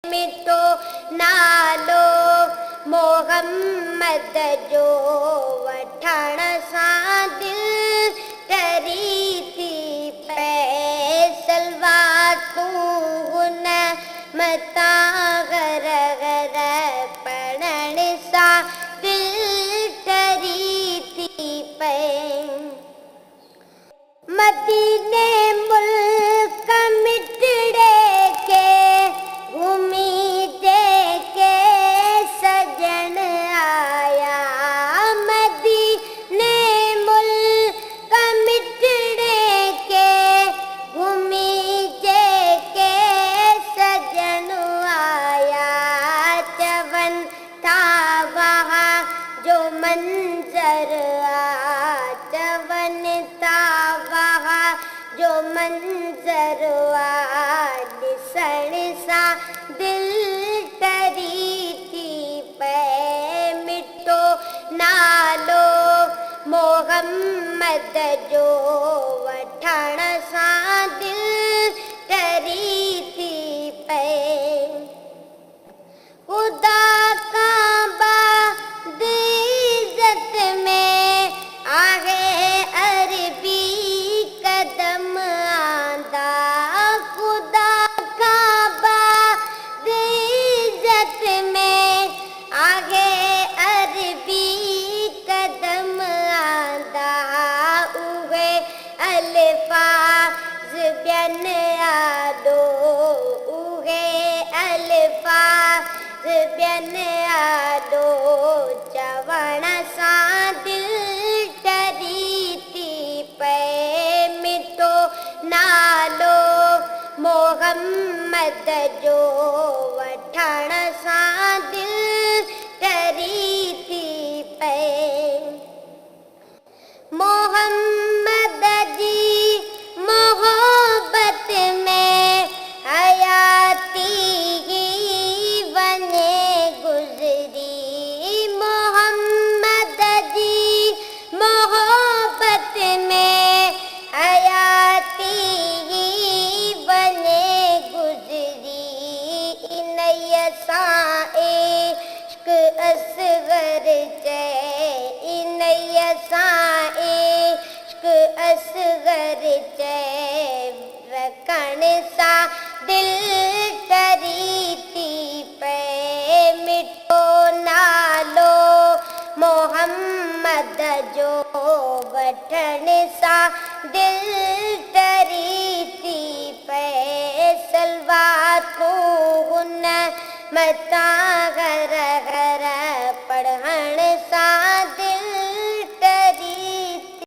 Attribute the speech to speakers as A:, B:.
A: मिटो नालो मोहम्मद जो वठण सां दिल डरी थी पए सलवातूं हुन मता गर गर पढ़ण सां दिल डरी थी पए मदीने मुल्क मिटड़े के घूमी देके सजन आया मदीने मुल्क मिटड़े के घूमी देके सजन आया चवन था वहाँ जो मंजर चवन था वहाँ जो मंजर ॾिसण सां दिल डरी थी पए मिटो नालो मोहम्मद जो वठण सां दिल डरी थी पए खुदा काबा दी इज़्ज़त में आहे अरबी कदम आंदा खुदा काबा दी इज़्ज़त में आहे अरबी कदम आंदा उहे अल्फाज़ ॿियनि आदो उहे अल्फाज़ ॿियनि आदो चवण सां दिल डरी थी पए मिटो नालो मोहम्मद जो वठण सां दिल डरी थी पए मोहम्मद जी मोहब्बत में हयाती ही वने गुज़री मोहम्मद जी मोहब्बत में हयाती ही वने गुज़री इन्हीअ सां इश्क असगर चए इन्हीअ सां इश्क असगर चए रखण सां दिल डरी थी पए मिटो नालो मोहम्मद जो वठण सां दिल डरी थी पए सलवातूं हुन मता गर गर पढ़ण सां दिल डरी थी